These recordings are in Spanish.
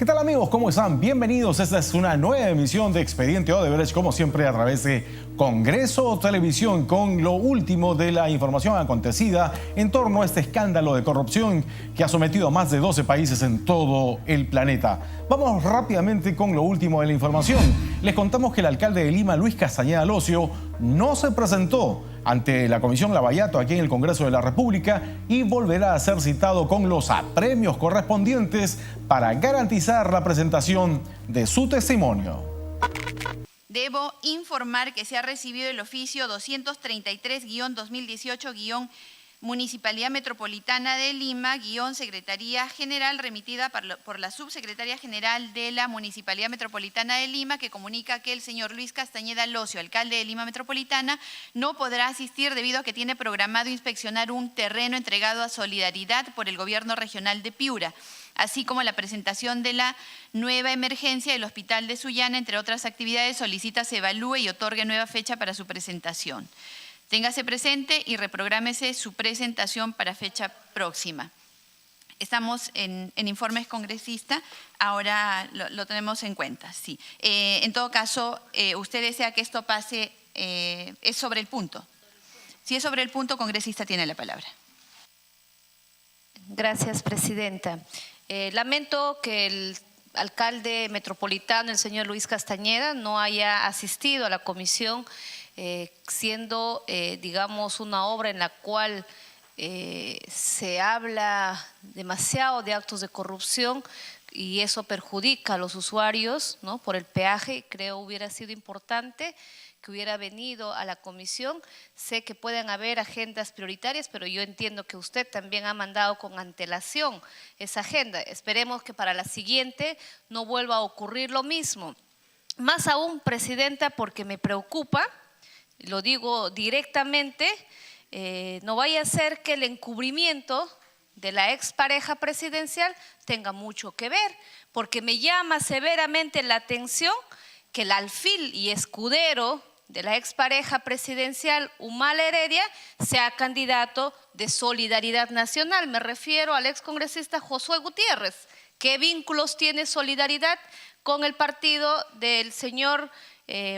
¿Qué tal amigos? ¿Cómo están? Bienvenidos. Esta es una nueva emisión de Expediente Odebrecht, como siempre a través de Congreso Televisión, con lo último de la información acontecida en torno a este escándalo de corrupción que ha sometido a más de 12 países en todo el planeta. Vamos rápidamente con lo último de la información. Les contamos que el alcalde de Lima, Luis Castañeda Locio, no se presentó ante la Comisión Lavallato aquí en el Congreso de la República y volverá a ser citado con los apremios correspondientes para garantizar la presentación de su testimonio. Debo informar que se ha recibido el oficio 233-2018- Metropolitana de Lima, Secretaría General, remitida por la Subsecretaría General de la Municipalidad Metropolitana de Lima, que comunica que el señor Luis Castañeda Locio, alcalde de Lima Metropolitana, no podrá asistir debido a que tiene programado inspeccionar un terreno entregado a Solidaridad por el Gobierno Regional de Piura, así como la presentación de la nueva emergencia del Hospital de Sullana, entre otras actividades. Solicita se evalúe y otorgue nueva fecha para su presentación. Téngase presente y reprográmese su presentación para fecha próxima. Estamos en informes congresista, ahora lo tenemos en cuenta, sí. En todo caso, usted desea que esto pase, es sobre el punto. Si es sobre el punto, congresista tiene la palabra. Gracias, presidenta. Lamento que el alcalde metropolitano, el señor Luis Castañeda, no haya asistido a la comisión, siendo, digamos, una obra en la cual se habla demasiado de actos de corrupción y eso perjudica a los usuarios, ¿no?, por el peaje. Creo hubiera sido importante que hubiera venido a la comisión. Sé que pueden haber agendas prioritarias, pero yo entiendo que usted también ha mandado con antelación esa agenda. Esperemos que para la siguiente no vuelva a ocurrir lo mismo. Más aún, presidenta, porque me preocupa, lo digo directamente, no vaya a ser que el encubrimiento de la expareja presidencial tenga mucho que ver, porque me llama severamente la atención que el alfil y escudero de la expareja presidencial, Humala Heredia, sea candidato de Solidaridad Nacional. Me refiero al excongresista Josué Gutiérrez. ¿Qué vínculos tiene Solidaridad con el partido del señor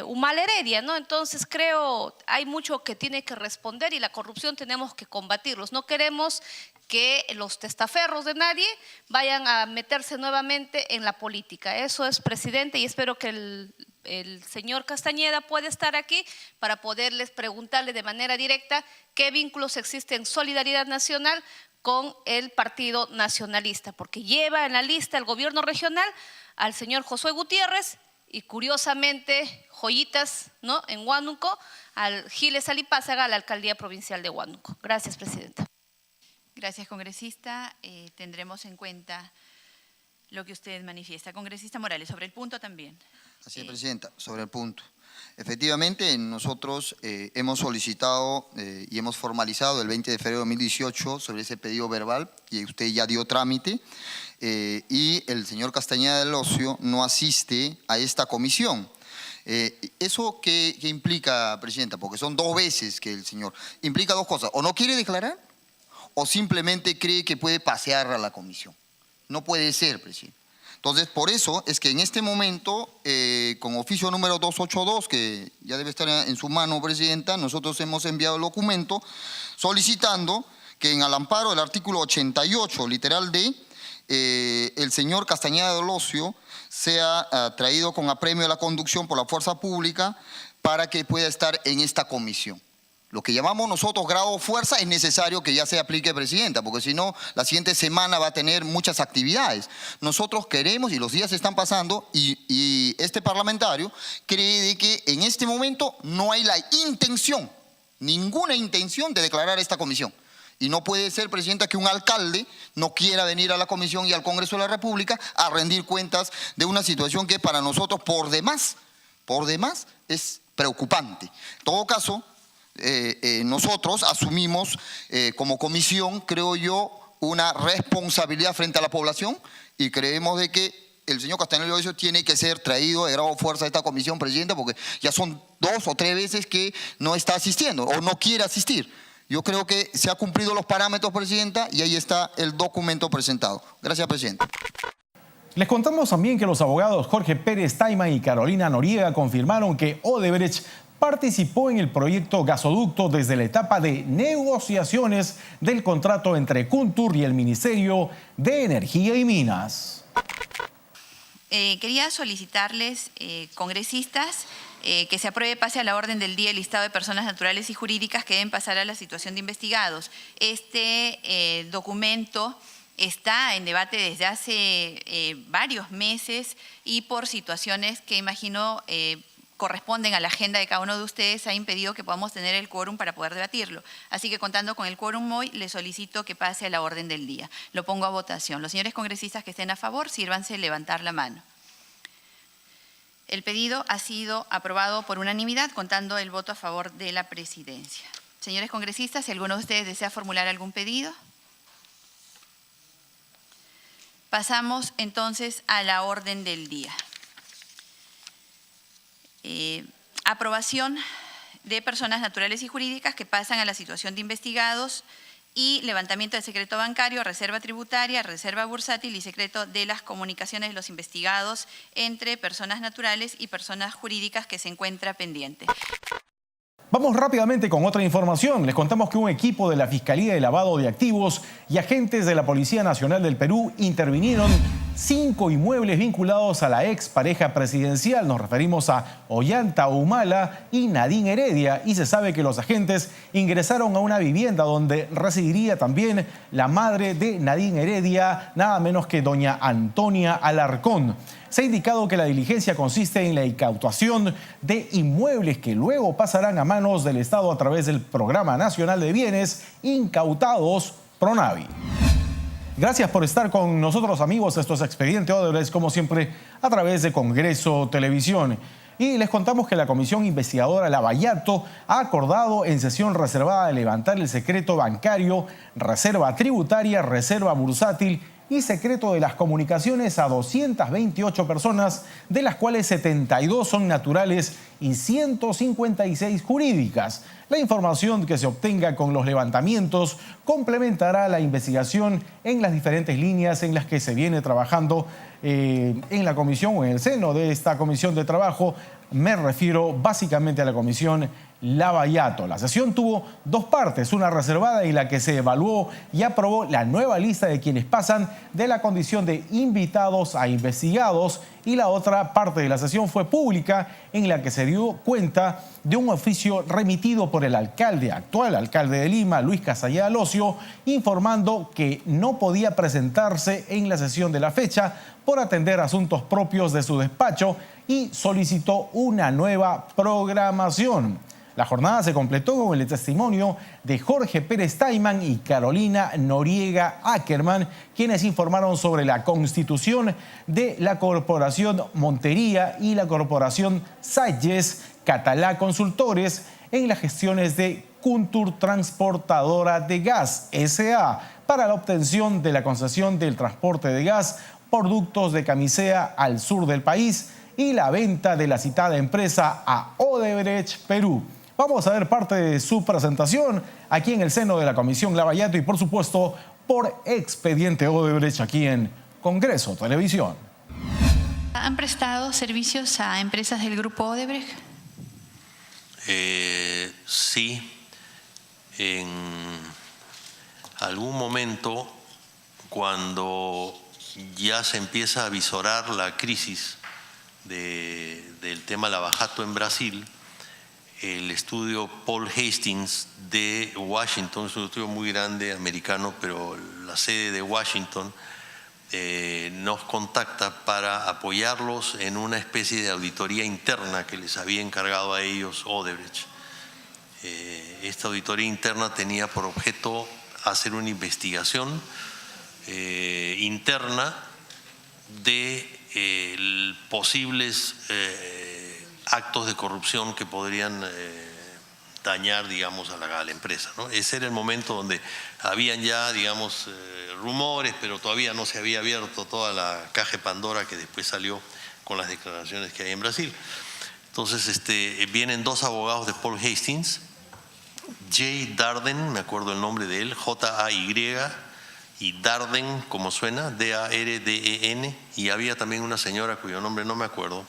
Humala Heredia, ¿no? Entonces creo hay mucho que tiene que responder y la corrupción tenemos que combatirlos. No queremos que los testaferros de nadie vayan a meterse nuevamente en la política. Eso es, presidente, y espero que el señor Castañeda pueda estar aquí para poderles preguntarle de manera directa qué vínculos existen en Solidaridad Nacional con el Partido Nacionalista, porque lleva en la lista el gobierno regional al señor Josué Gutiérrez y curiosamente, joyitas, ¿no?, en Huánuco, al Giles Alipázaga, a la alcaldía provincial de Huánuco. Gracias, presidenta. Gracias, congresista. Tendremos en cuenta lo que usted manifiesta. Congresista Morales, sobre el punto también. Así es, presidenta, sobre el punto. Efectivamente, nosotros hemos solicitado y hemos formalizado el 20 de febrero de 2018 sobre ese pedido verbal y usted ya dio trámite y el señor Castañeda del Ocio no asiste a esta comisión. ¿Eso qué implica, presidenta? Porque son 2 veces que el señor… Implica 2 cosas, o no quiere declarar o simplemente cree que puede pasear a la comisión. No puede ser, presidente. Entonces, por eso es que en este momento, con oficio número 282, que ya debe estar en su mano, presidenta, nosotros hemos enviado el documento solicitando que en al amparo del artículo 88, literal D, el señor Castañeda del Ocio sea traído con apremio de la conducción por la fuerza pública para que pueda estar en esta comisión. Lo que llamamos nosotros grado fuerza es necesario que ya se aplique, presidenta, porque si no, la siguiente semana va a tener muchas actividades. Nosotros queremos, y los días están pasando, y este parlamentario cree de que en este momento no hay la intención, ninguna intención de declarar esta comisión. Y no puede ser, presidenta, que un alcalde no quiera venir a la comisión y al Congreso de la República a rendir cuentas de una situación que para nosotros por demás es preocupante. En todo caso, nosotros asumimos como comisión, creo yo, una responsabilidad frente a la población y creemos de que el señor Castañeda del Ocio tiene que ser traído de grado fuerza a esta comisión, presidenta, porque ya son 2 o 3 veces que no está asistiendo o no quiere asistir. Yo creo que se han cumplido los parámetros, presidenta, y ahí está el documento presentado. Gracias, presidenta. Les contamos también que los abogados Jorge Pérez Taiman y Carolina Noriega confirmaron que Odebrecht participó en el proyecto Gasoducto desde la etapa de negociaciones del contrato entre Kuntur y el Ministerio de Energía y Minas. Quería solicitarles, congresistas, que se apruebe pase a la orden del día el listado de personas naturales y jurídicas que deben pasar a la situación de investigados. Este documento está en debate desde hace varios meses y por situaciones que imagino corresponden a la agenda de cada uno de ustedes ha impedido que podamos tener el quórum para poder debatirlo. Así que contando con el quórum hoy, les solicito que pase a la orden del día. Lo pongo a votación. Los señores congresistas que estén a favor, sírvanse levantar la mano. El pedido ha sido aprobado por unanimidad, contando el voto a favor de la presidencia. Señores congresistas, si alguno de ustedes desea formular algún pedido. Pasamos entonces a la orden del día. Aprobación de personas naturales y jurídicas que pasan a la situación de investigados y levantamiento del secreto bancario, reserva tributaria, reserva bursátil y secreto de las comunicaciones de los investigados entre personas naturales y personas jurídicas que se encuentra pendiente. Vamos rápidamente con otra información. Les contamos que un equipo de la Fiscalía de Lavado de Activos y agentes de la Policía Nacional del Perú intervinieron 5 inmuebles vinculados a la expareja presidencial. Nos referimos a Ollanta Humala y Nadine Heredia. Y se sabe que los agentes ingresaron a una vivienda donde residiría también la madre de Nadine Heredia, nada menos que doña Antonia Alarcón. Se ha indicado que la diligencia consiste en la incautación de inmuebles que luego pasarán a manos del Estado a través del Programa Nacional de Bienes Incautados PRONAVI. Gracias por estar con nosotros, amigos. Esto es Expediente Odebrecht, como siempre, a través de Congreso Televisión. Y les contamos que la Comisión Investigadora Lavallato ha acordado en sesión reservada de levantar el secreto bancario, reserva tributaria, reserva bursátil y secreto de las comunicaciones a 228 personas, de las cuales 72 son naturales y 156 jurídicas. La información que se obtenga con los levantamientos complementará la investigación en las diferentes líneas en las que se viene trabajando en la comisión o en el seno de esta comisión de trabajo. Me refiero básicamente a la comisión Lavallato. La sesión tuvo 2 partes, una reservada en la que se evaluó y aprobó la nueva lista de quienes pasan de la condición de invitados a investigados, y la otra parte de la sesión fue pública, en la que se dio cuenta de un oficio remitido por el actual alcalde de Lima, Luis Castañeda Locio, informando que no podía presentarse en la sesión de la fecha por atender asuntos propios de su despacho y solicitó una nueva programación. La jornada se completó con el testimonio de Jorge Pérez Taiman y Carolina Noriega Ackerman, quienes informaron sobre la constitución de la Corporación Montería y la Corporación Salles Catalá Consultores en las gestiones de Kuntur Transportadora de Gas, S.A., para la obtención de la concesión del transporte de gas por ductos de Camisea al sur del país y la venta de la citada empresa a Odebrecht Perú. Vamos a ver parte de su presentación aquí en el seno de la Comisión Lavallato y, por supuesto, por Expediente Odebrecht aquí en Congreso Televisión. ¿Han prestado servicios a empresas del grupo Odebrecht? Sí. En algún momento, cuando ya se empieza a visorar la crisis del tema Lavallato en Brasil, el estudio Paul Hastings de Washington, es un estudio muy grande, americano, pero la sede de Washington, nos contacta para apoyarlos en una especie de auditoría interna que les había encargado a ellos Odebrecht. Esta auditoría interna tenía por objeto hacer una investigación interna de posibles actos de corrupción que podrían dañar, digamos, a la empresa, ¿no? Ese era el momento donde habían ya, digamos, rumores, pero todavía no se había abierto toda la caja de Pandora que después salió con las declaraciones que hay en Brasil. Entonces, vienen 2 abogados de Paul Hastings, Jay Darden, me acuerdo el nombre de él, J-A-Y, y Darden, como suena, D-A-R-D-E-N, y había también una señora cuyo nombre no me acuerdo,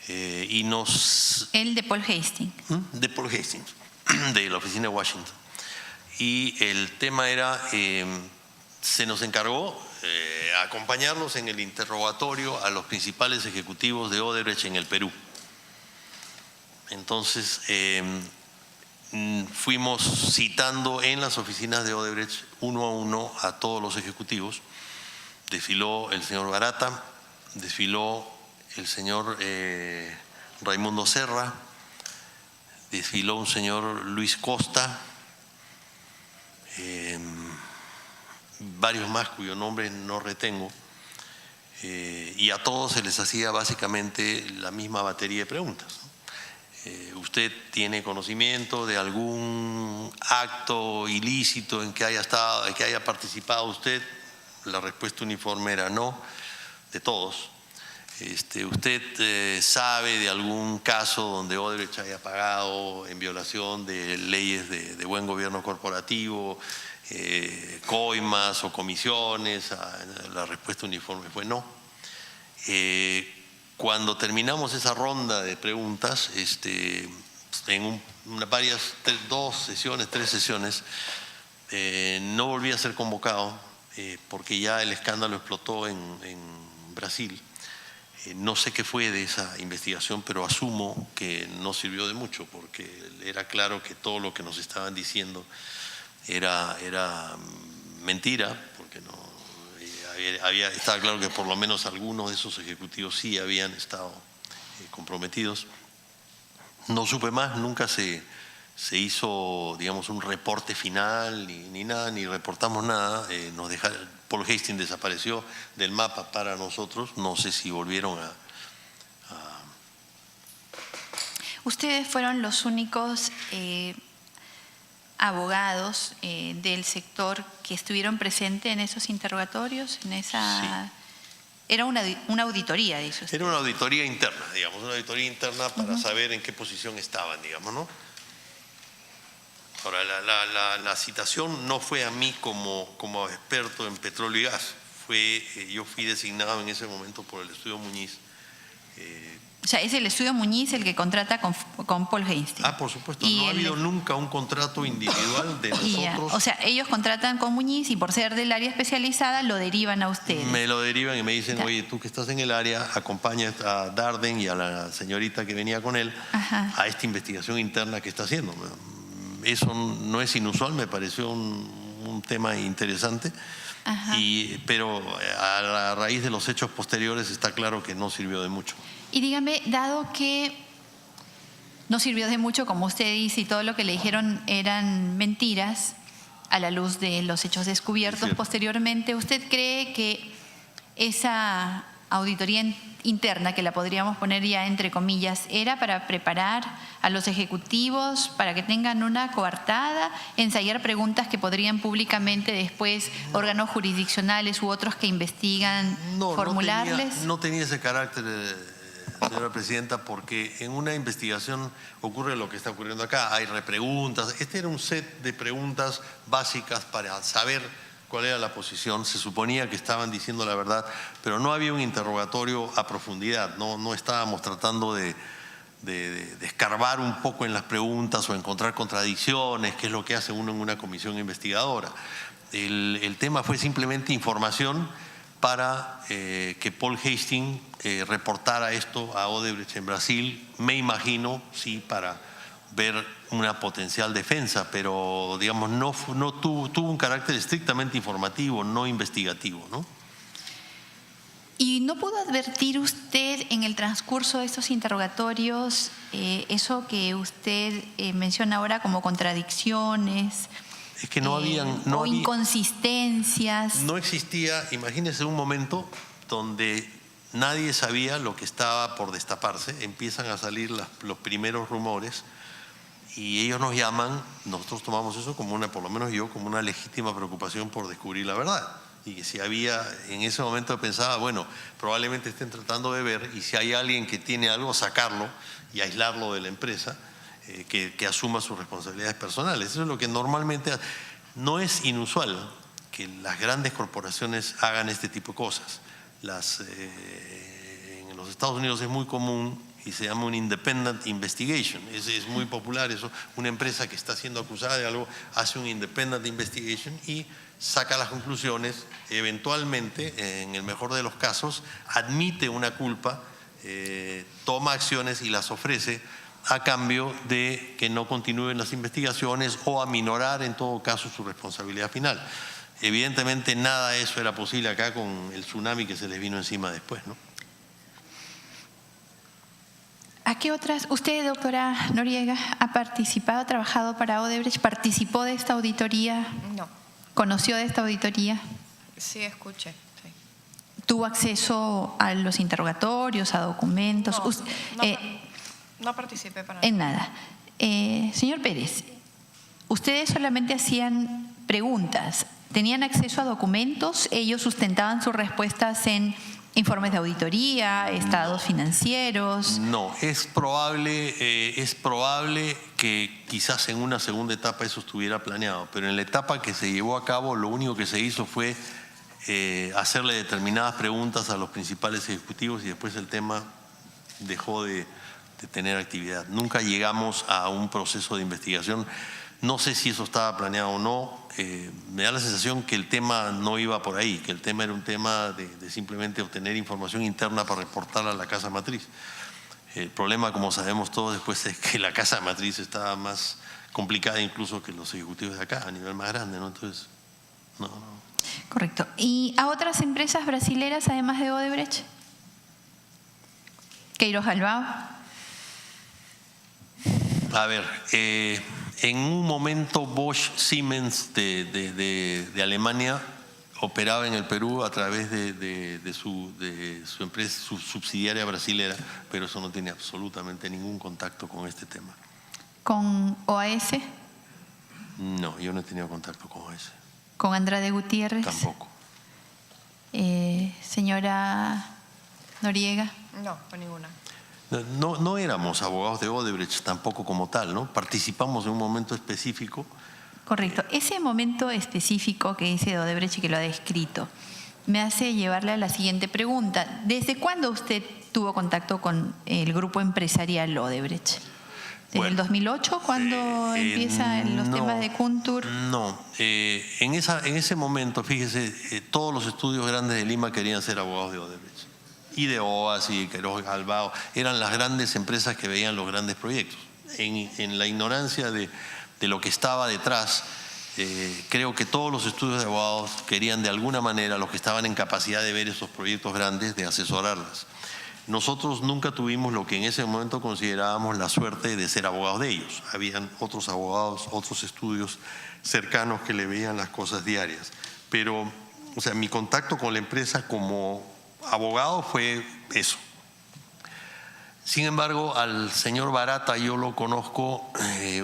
y nos... El de Paul Hastings. De Paul Hastings, de la oficina de Washington. Y el tema era, se nos encargó acompañarnos en el interrogatorio a los principales ejecutivos de Odebrecht en el Perú. Entonces, fuimos citando en las oficinas de Odebrecht uno a uno a todos los ejecutivos. Desfiló el señor Barata, desfiló el señor Raimundo Serra, desfiló un señor Luis Costa, varios más cuyo nombre no retengo, y a todos se les hacía básicamente la misma batería de preguntas. ¿Usted tiene conocimiento de algún acto ilícito en que haya estado, en que haya participado usted? La respuesta uniforme era no, de todos. ¿Usted sabe de algún caso donde Odebrecht haya pagado en violación de leyes de buen gobierno corporativo, coimas o comisiones? La respuesta uniforme fue no. Cuando terminamos esa ronda de preguntas, en tres sesiones, no volví a ser convocado porque ya el escándalo explotó en Brasil. No sé qué fue de esa investigación, pero asumo que no sirvió de mucho porque era claro que todo lo que nos estaban diciendo era mentira, porque no estaba claro que por lo menos algunos de esos ejecutivos sí habían estado comprometidos. No supe más, nunca se hizo, digamos, un reporte final ni nada, ni reportamos nada. Paul Hastings desapareció del mapa para nosotros. No sé si volvieron a... Ustedes fueron los únicos abogados del sector que estuvieron presentes en esos interrogatorios, en esa... Sí. Era una auditoría, dice usted. Era una auditoría interna, digamos, una auditoría interna para saber en qué posición estaban, digamos, ¿no? Ahora, la citación no fue a mí como experto en petróleo y gas, yo fui designado en ese momento por el estudio Muñiz. O sea, es el estudio Muñiz el que contrata con Paul Hastings. Ah, por supuesto, no ha habido nunca un contrato individual de nosotros. O sea, ellos contratan con Muñiz y por ser del área especializada lo derivan a ustedes. Me lo derivan y me dicen, oye, tú que estás en el área, acompaña a Darden y a la señorita que venía con él a esta investigación interna que está haciendo. Eso no es inusual, me pareció un tema interesante, pero a raíz de los hechos posteriores está claro que no sirvió de mucho. Y dígame, dado que no sirvió de mucho, como usted dice, y todo lo que le dijeron eran mentiras, a la luz de los hechos descubiertos posteriormente, ¿usted cree que esa auditoría interna, que la podríamos poner ya entre comillas, era para preparar a los ejecutivos para que tengan una coartada, ensayar preguntas que podrían públicamente después órganos jurisdiccionales u otros que investigan formularles? No tenía ese carácter, señora presidenta, porque en una investigación ocurre lo que está ocurriendo acá, hay repreguntas. Este era un set de preguntas básicas para saber cuál era la posición. Se suponía que estaban diciendo la verdad, pero no había un interrogatorio a profundidad, no estábamos tratando de escarbar un poco en las preguntas o encontrar contradicciones, que es lo que hace uno en una comisión investigadora. El tema fue simplemente información para que Paul Hastings reportara esto a Odebrecht en Brasil, me imagino, sí, para ver una potencial defensa, pero digamos no tuvo un carácter estrictamente informativo, no investigativo, ¿no? ¿Y no pudo advertir usted en el transcurso de estos interrogatorios eso que usted menciona ahora como contradicciones? Es que no había inconsistencias. No existía, imagínese un momento donde nadie sabía lo que estaba por destaparse, empiezan a salir los primeros rumores y ellos nos llaman, nosotros tomamos eso como por lo menos yo, como una legítima preocupación por descubrir la verdad. Y que si había, en ese momento pensaba, bueno, probablemente estén tratando de ver, y si hay alguien que tiene algo, sacarlo y aislarlo de la empresa, que asuma sus responsabilidades personales. Eso es lo que normalmente, no es inusual las grandes corporaciones hagan este tipo de cosas. En los Estados Unidos es muy común y se llama un independent investigation. Es muy popular eso. Una empresa que está siendo acusada de algo hace un independent investigation y saca las conclusiones, eventualmente, en el mejor de los casos, admite una culpa, toma acciones y las ofrece a cambio de que no continúen las investigaciones o aminorar en todo caso su responsabilidad final. Evidentemente nada de eso era posible acá con el tsunami que se les vino encima después, ¿no? ¿A qué otras? Usted, doctora Noriega, ha participado, ha trabajado para Odebrecht, participó de esta auditoría, No, conoció de esta auditoría, sí escuché. Sí. tuvo acceso a los interrogatorios, a documentos. No participé para En nada. Señor Pérez, ustedes solamente hacían preguntas, tenían acceso a documentos, ellos sustentaban sus respuestas en informes de auditoría, estados financieros. No, es probable que quizás en una segunda etapa eso estuviera planeado, pero en la etapa que se llevó a cabo lo único que se hizo fue hacerle determinadas preguntas a los principales ejecutivos y después el tema dejó de tener actividad. Nunca llegamos a un proceso de investigación. No sé si eso estaba planeado o no. Me da la sensación que el tema no iba por ahí, que el tema era un tema de simplemente obtener información interna para reportarla a la casa matriz. El problema, como sabemos todos después, es que la casa matriz estaba más complicada incluso que los ejecutivos de acá, a nivel más grande, ¿no? Entonces, no. Correcto. ¿Y a otras empresas brasileras además de Odebrecht? Queiroz Galbao. A ver, en un momento Bosch Siemens de Alemania operaba en el Perú a través de su empresa, su subsidiaria brasilera, pero eso no tiene absolutamente ningún contacto con este tema. ¿Con OAS? No, yo no he tenido contacto con OAS. ¿Con Andrade Gutiérrez? Tampoco. Señora Noriega. No, con ninguna. No éramos abogados de Odebrecht tampoco como tal, ¿no? Participamos en un momento específico. Correcto. Ese momento específico que dice de Odebrecht y que lo ha descrito me hace llevarle a la siguiente pregunta. ¿Desde cuándo usted tuvo contacto con el grupo empresarial Odebrecht? ¿Desde el 2008 cuando empiezan los temas de Kuntur? No, en ese momento, fíjese, todos los estudios grandes de Lima querían ser abogados de Odebrecht. Y de OAS y de Queiroz Galbao, eran las grandes empresas que veían los grandes proyectos. En la ignorancia de lo que estaba detrás, creo que todos los estudios de abogados querían de alguna manera, los que estaban en capacidad de ver esos proyectos grandes, de asesorarlas. Nosotros nunca tuvimos lo que en ese momento considerábamos la suerte de ser abogados de ellos. Habían otros abogados, otros estudios cercanos que le veían las cosas diarias. Pero, o sea, mi contacto con la empresa como abogado fue eso. Sin embargo, al señor Barata yo lo conozco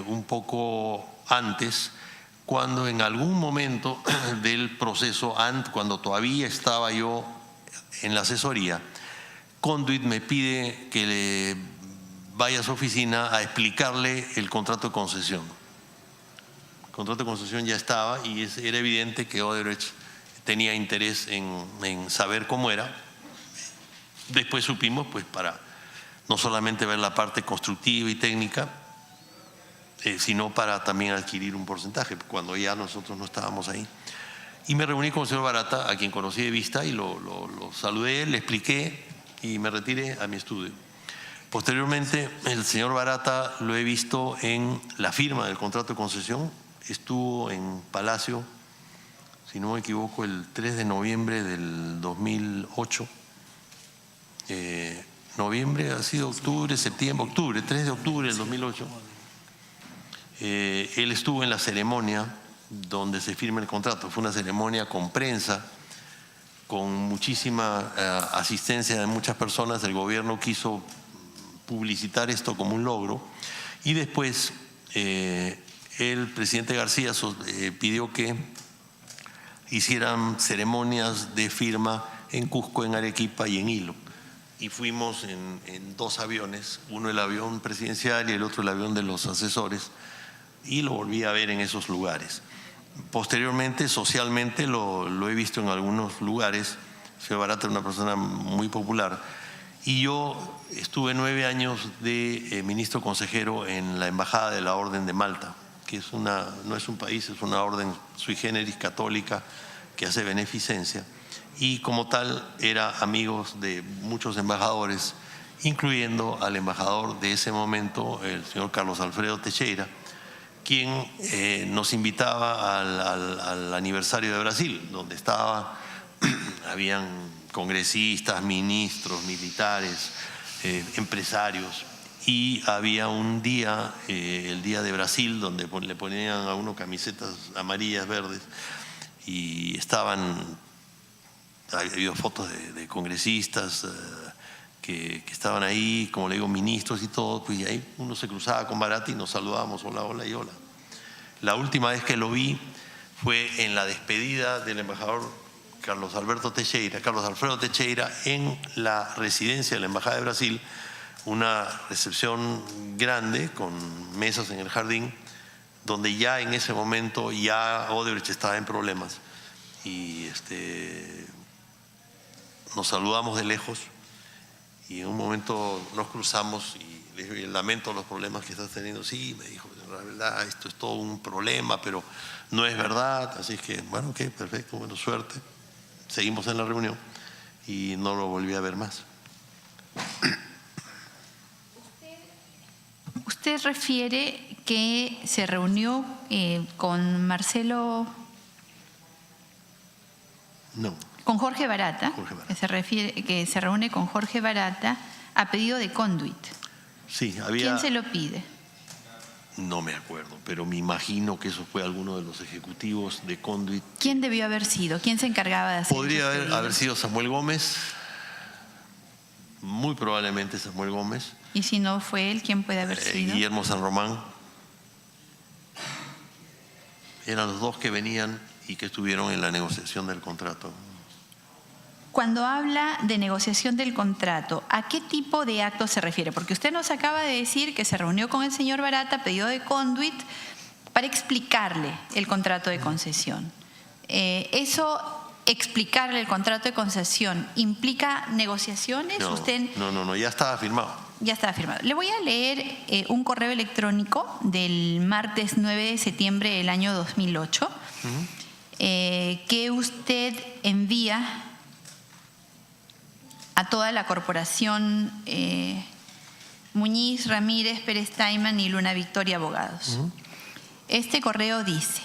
un poco antes, cuando en algún momento del proceso, cuando todavía estaba yo en la asesoría, Conduit me pide que le vaya a su oficina a explicarle el contrato de concesión. El contrato de concesión ya estaba y era evidente que Odebrecht tenía interés en saber cómo era. Después supimos, pues, para no solamente ver la parte constructiva y técnica, sino para también adquirir un porcentaje, cuando ya nosotros no estábamos ahí. Y me reuní con el señor Barata, a quien conocí de vista, y lo saludé, le expliqué y me retiré a mi estudio. Posteriormente, el señor Barata lo he visto en la firma del contrato de concesión, estuvo en Palacio, si no me equivoco, el 3 de noviembre del 2008. Noviembre ha sido octubre, septiembre, octubre, 3 de octubre del 2008. Él estuvo en la ceremonia donde se firma el contrato. Fue una ceremonia con prensa, con muchísima asistencia de muchas personas. El gobierno quiso publicitar esto como un logro y después el presidente García pidió que hicieran ceremonias de firma en Cusco, en Arequipa y en Hilo. Y fuimos en dos aviones, uno el avión presidencial y el otro el avión de los asesores, y lo volví a ver en esos lugares. Posteriormente, socialmente, lo he visto en algunos lugares. El señor Barata era una persona muy popular. Y yo estuve 9 años de ministro consejero en la Embajada de la Orden de Malta, que no es un país, es una orden sui generis católica que hace beneficencia. Y como tal, era amigos de muchos embajadores, incluyendo al embajador de ese momento, el señor Carlos Alfredo Teixeira, quien nos invitaba al aniversario de Brasil, donde habían congresistas, ministros, militares, empresarios, y había un día, el Día de Brasil, donde le ponían a uno camisetas amarillas, verdes, y había fotos de congresistas que estaban ahí, como le digo, ministros y todo, pues y ahí uno se cruzaba con Barata y nos saludábamos, hola, hola y hola. La última vez que lo vi fue en la despedida del embajador Carlos Alfredo Teixeira en la residencia de la Embajada de Brasil, una recepción grande con mesas en el jardín, donde ya en ese momento ya Odebrecht estaba en problemas y nos saludamos de lejos. Y en un momento nos cruzamos y le dije, lamento los problemas que estás teniendo. Sí, me dijo, en realidad esto es todo un problema, pero no es verdad. Así que, bueno, ok, perfecto, bueno, suerte. Seguimos en la reunión y no lo volví a ver más. Usted refiere que se reunió con Marcelo... No. Con Jorge Barata, Jorge Barata. Que se reúne con Jorge Barata a pedido de Conduit. Sí, había... ¿Quién se lo pide? No me acuerdo, pero me imagino que eso fue alguno de los ejecutivos de Conduit. ¿Quién debió haber sido? ¿Quién se encargaba de hacer Podría esos pedidos? haber sido Samuel Gómez, muy probablemente Samuel Gómez. Y si no fue él, ¿quién puede haber sido? Guillermo San Román. Eran los dos que venían y que estuvieron en la negociación del contrato. Cuando habla de negociación del contrato, ¿a qué tipo de acto se refiere? Porque usted nos acaba de decir que se reunió con el señor Barata a pedido de Conduit para explicarle el contrato de concesión. ¿Explicarle el contrato de concesión implica negociaciones? No, ya estaba firmado. Ya estaba firmado. Le voy a leer un correo electrónico del martes 9 de septiembre del año 2008 que usted envía a toda la corporación Muñiz, Ramírez, Pérez Taiman y Luna Victoria Abogados. Este correo dice,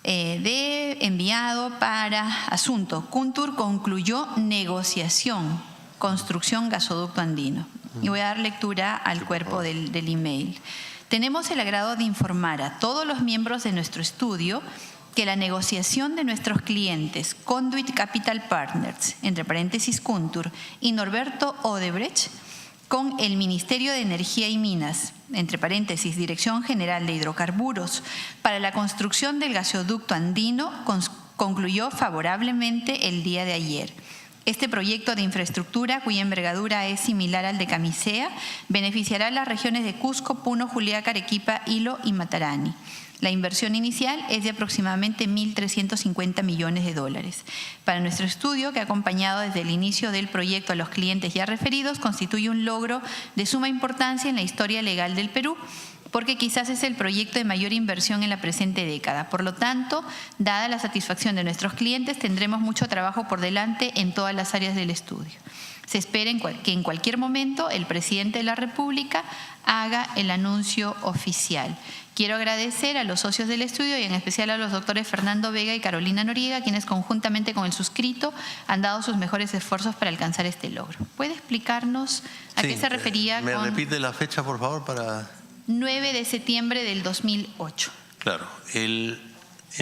enviado para asunto, Kuntur concluyó negociación, construcción gasoducto andino. Y voy a dar lectura al cuerpo del email. Tenemos el agrado de informar a todos los miembros de nuestro estudio que la negociación de nuestros clientes Conduit Capital Partners, entre paréntesis Kuntur, y Norberto Odebrecht, con el Ministerio de Energía y Minas, entre paréntesis Dirección General de Hidrocarburos, para la construcción del gasoducto andino, concluyó favorablemente el día de ayer. Este proyecto de infraestructura, cuya envergadura es similar al de Camisea, beneficiará a las regiones de Cusco, Puno, Juliaca, Arequipa, Hilo y Matarani. La inversión inicial es de aproximadamente $1.350 millones. Para nuestro estudio, que ha acompañado desde el inicio del proyecto a los clientes ya referidos, constituye un logro de suma importancia en la historia legal del Perú, porque quizás es el proyecto de mayor inversión en la presente década. Por lo tanto, dada la satisfacción de nuestros clientes, tendremos mucho trabajo por delante en todas las áreas del estudio. Se espera que en cualquier momento el presidente de la República haga el anuncio oficial. Quiero agradecer a los socios del estudio y en especial a los doctores Fernando Vega y Carolina Noriega, quienes conjuntamente con el suscrito han dado sus mejores esfuerzos para alcanzar este logro. ¿Puede explicarnos a qué se refería? ¿Me repite la fecha, por favor, para...? 9 de septiembre del 2008. Claro. En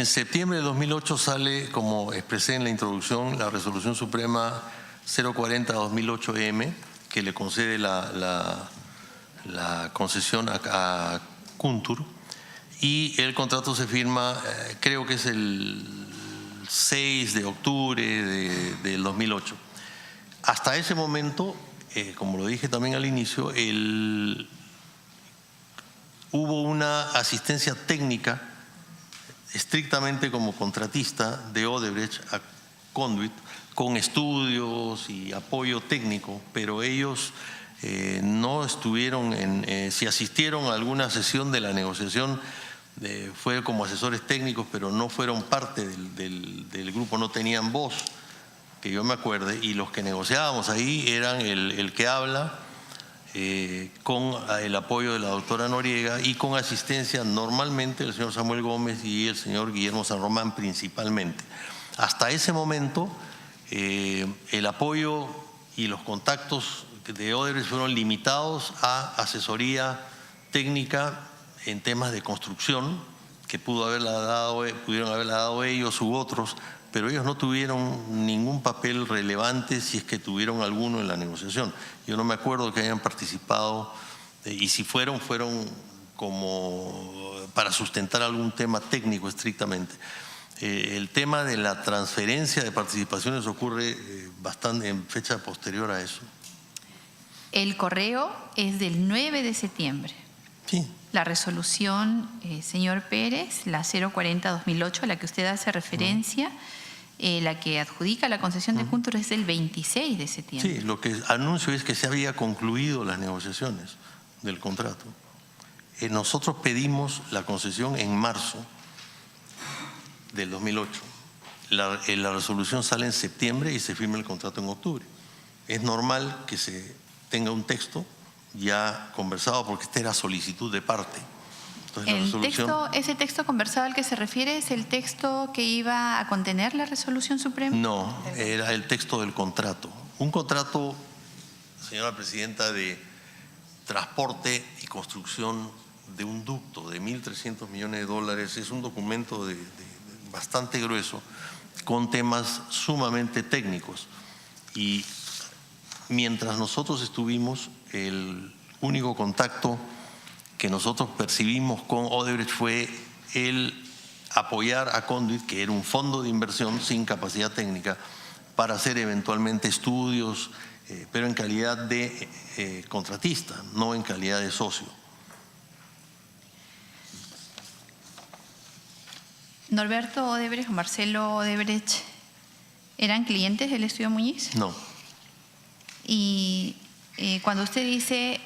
septiembre de 2008 sale, como expresé en la introducción, la Resolución Suprema 040-2008M, que le concede la concesión a Kuntur, y el contrato se firma, creo que es el 6 de octubre del 2008. Hasta ese momento, como lo dije también al inicio, hubo una asistencia técnica estrictamente como contratista de Odebrecht a Conduit, con estudios y apoyo técnico, pero ellos no estuvieron si asistieron a alguna sesión de la negociación, fue como asesores técnicos, pero no fueron parte del grupo, no tenían voz, que yo me acuerde, y los que negociábamos ahí eran el que habla, con el apoyo de la doctora Noriega y con asistencia normalmente del señor Samuel Gómez y el señor Guillermo San Román principalmente. Hasta ese momento el apoyo y los contactos de Odebrecht fueron limitados a asesoría técnica en temas de construcción, que pudieron haberla dado ellos u otros, pero ellos no tuvieron ningún papel relevante, si es que tuvieron alguno en la negociación. Yo no me acuerdo que hayan participado, y si fueron como para sustentar algún tema técnico estrictamente. El tema de la transferencia de participaciones ocurre bastante en fecha posterior a eso. El correo es del 9 de septiembre. Sí. La resolución, señor Pérez, la 040-2008, a la que usted hace referencia, la que adjudica la concesión de Kuntur, es del 26 de septiembre. Sí, lo que anuncio es que se había concluido las negociaciones del contrato. Nosotros pedimos la concesión en marzo del 2008. La resolución sale en septiembre y se firma el contrato en octubre. Es normal que se tenga un texto ya conversado, porque esta era solicitud de parte. Entonces, ¿Ese texto conversado al que se refiere es el texto que iba a contener la resolución suprema? No, era el texto del contrato. Un contrato, señora presidenta, de transporte y construcción de un ducto de 1.300 millones de dólares es un documento bastante grueso, con temas sumamente técnicos. Y mientras nosotros estuvimos, el único contacto que nosotros percibimos con Odebrecht fue el apoyar a Conduit, que era un fondo de inversión sin capacidad técnica, para hacer eventualmente estudios, pero en calidad de contratista, no en calidad de socio. ¿Norberto Odebrecht o Marcelo Odebrecht eran clientes del Estudio Muñiz? No. Y cuando usted dice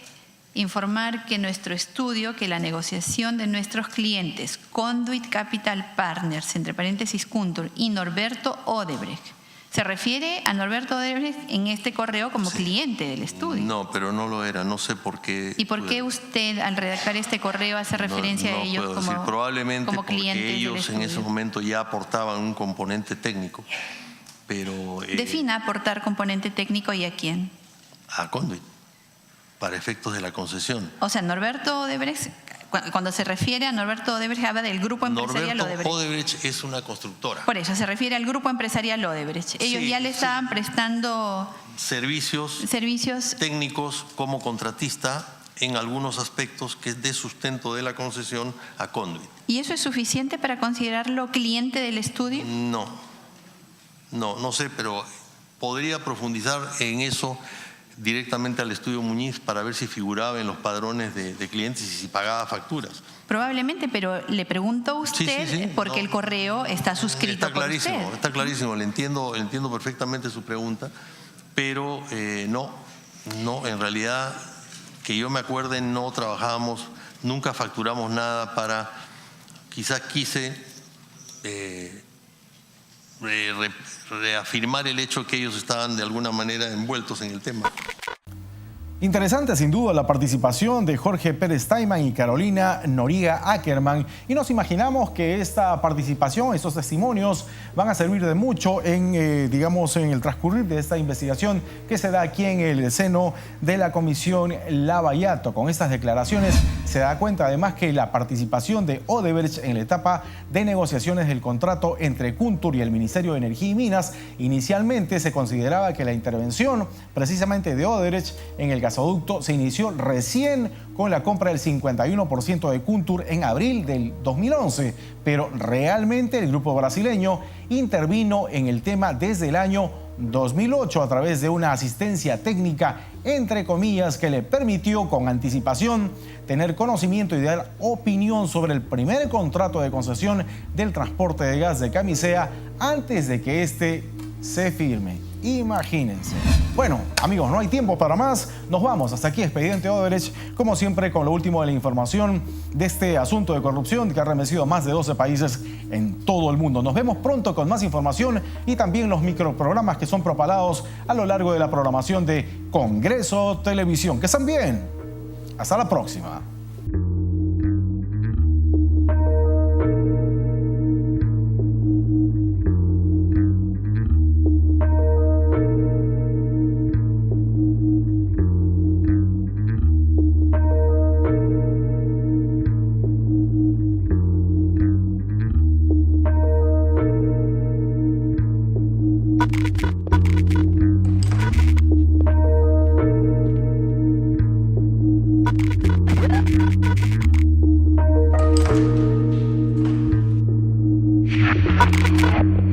informar que nuestro estudio, que la negociación de nuestros clientes, Conduit Capital Partners, entre paréntesis Kuntur, y Norberto Odebrecht, ¿se refiere a Norberto Odebrecht en este correo como cliente del estudio? No, pero no lo era, no sé por qué. ¿Y por qué usted al redactar este correo hace referencia a ellos puedo decir, probablemente como clientes porque ellos del estudio? en ese momento ya aportaban un componente técnico, pero… Defina aportar componente técnico y a quién. A Conduit, para efectos de la concesión. O sea, Norberto Odebrecht, cuando se refiere a Norberto Odebrecht, habla del grupo empresarial Odebrecht. Norberto Odebrecht es una constructora. Por eso, se refiere al grupo empresarial Odebrecht. Ellos ya le estaban prestando servicios técnicos como contratista en algunos aspectos que es de sustento de la concesión a Conduit. ¿Y eso es suficiente para considerarlo cliente del estudio? No sé, pero podría profundizar en eso directamente al Estudio Muñiz para ver si figuraba en los padrones de clientes y si pagaba facturas. Probablemente, pero le pregunto a usted sí, porque el correo está suscrito por usted. Está clarísimo, le entiendo perfectamente su pregunta, pero no, en realidad, que yo me acuerde, no trabajábamos, nunca facturamos nada para, quizás quise reafirmar el hecho que ellos estaban de alguna manera envueltos en el tema. Interesante sin duda la participación de Jorge Pérez Taiman y Carolina Noriega Ackerman, y nos imaginamos que esta participación, estos testimonios van a servir de mucho en el transcurrir de esta investigación que se da aquí en el seno de la Comisión Lavallato. Con estas declaraciones se da cuenta además que la participación de Odebrecht en la etapa de negociaciones del contrato entre Kuntur y el Ministerio de Energía y Minas, inicialmente se consideraba que la intervención precisamente de Odebrecht en el gasoducto se inició recién con la compra del 51% de Kuntur en abril del 2011, pero realmente el grupo brasileño intervino en el tema desde el año 2008 a través de una asistencia técnica, entre comillas, que le permitió con anticipación tener conocimiento y dar opinión sobre el primer contrato de concesión del transporte de gas de Camisea antes de que este se firme. Imagínense. Bueno, amigos, no hay tiempo para más. Nos vamos. Hasta aquí Expediente Odebrecht, como siempre, con lo último de la información de este asunto de corrupción que ha remecido a más de 12 países en todo el mundo. Nos vemos pronto con más información y también los microprogramas que son propalados a lo largo de la programación de Congreso Televisión. Que estén bien. Hasta la próxima. Yeah.